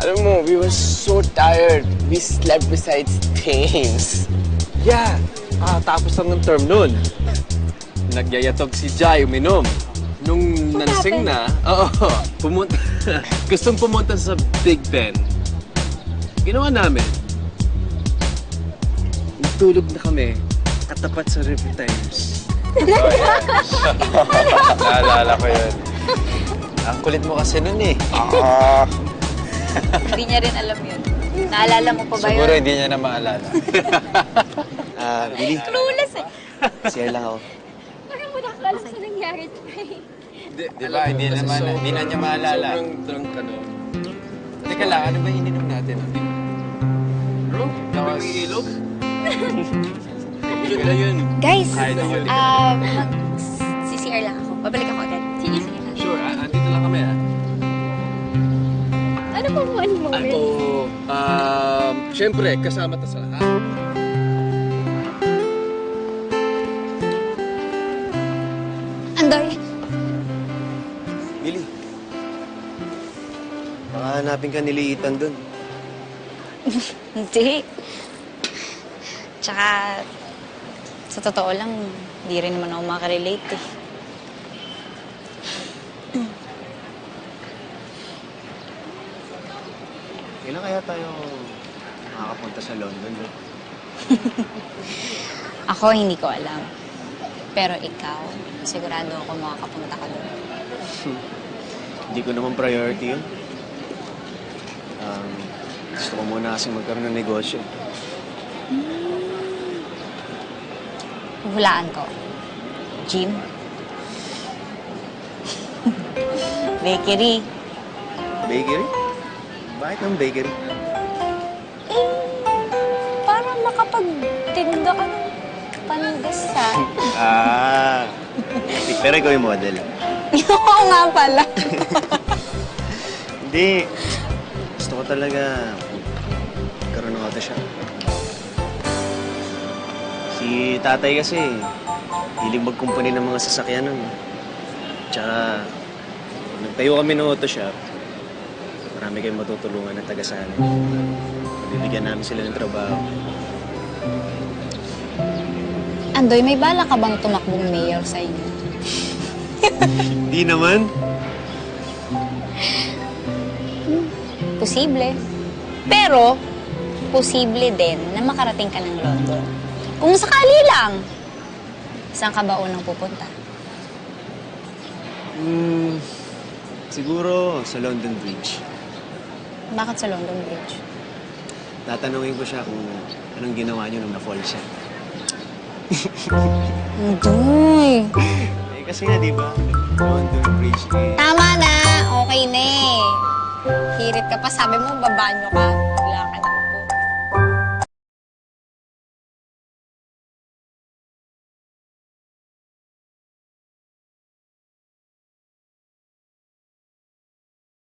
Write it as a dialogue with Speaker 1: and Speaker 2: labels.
Speaker 1: Alam mo, we were so tired. We slept beside Thames.
Speaker 2: Yeah. Tapos lang ng term nun. Nagyayatog si Jai uminom. Nung nansing na, pumunta. Gustong pumunta sa Big Ben. Ginawa namin. Natulog na kami. Katapat sa River Thames.
Speaker 3: Naalala ko yun. Ang kulit mo kasi nun eh.
Speaker 4: Hindi niya rin alam yun. Naalala mo pa ba yun?
Speaker 3: Siguro hindi niya na maalala.
Speaker 1: Billy.
Speaker 4: Clueless eh.
Speaker 1: Share lang ako.
Speaker 5: Parang mo nakakala sa nangyari.
Speaker 3: Di ba? Hindi na niya maalala.
Speaker 2: Sobrang drunk ka nun. Teka lang, ano ba ininom natin? Bro, tapos... Ilog? Ilog na yun.
Speaker 4: Guys,
Speaker 5: CCR lang ako. Babalik ako agad. Sige, sige lang.
Speaker 2: Sure, andito lang kami
Speaker 5: Ano pong one moment?
Speaker 2: Siyempre, kasama ta sa lahat.
Speaker 4: Andoy.
Speaker 1: Billy. Baka hanapin ka niliitan dun.
Speaker 4: Hindi. Tsaka, sa totoo lang, di rin naman ako makarelate eh.
Speaker 1: Kailan kaya tayo makakapunta sa London?
Speaker 4: Ako, hindi ko alam. Pero ikaw, sigurado ako makakapunta ka doon.
Speaker 1: Hindi ko naman priority yun. Gusto ko muna kasi magkaroon ng negosyo.
Speaker 4: Hulaan ko. Gym. Bakery.
Speaker 1: Bakery? Bakit ng bakery?
Speaker 4: Para makapagtinda ka ng pandesal.
Speaker 1: Pero ikaw yung model.
Speaker 4: Oo nga pala.
Speaker 1: Hindi. Gusto ko talaga magkaroon ng auto shop. Si tatay kasi, hilig magkumpani ng mga sasakyan nun. Tsaka, kung nagtayo kami ng auto shop, marami kayong matutulungan na taga-sana. Bibigyan namin sila ng trabaho.
Speaker 4: Andoy, may bala ka bang tumakbong mayor sa inyo?
Speaker 1: Hindi naman.
Speaker 4: Posible. Pero, posible din na makarating ka ng London. Kung sakali lang, saan ka ba unang pupunta?
Speaker 1: Siguro sa London Bridge.
Speaker 4: Bakit sa London Bridge?
Speaker 1: Tatanungin ko siya kung anong ginawa niyo nung na-fall siya.
Speaker 4: Andoy!
Speaker 1: Eh kasi nga, di ba? London Bridge eh.
Speaker 4: Tama na! Okay na eh. Hirit ka pa, sabi mo, babanyo ka.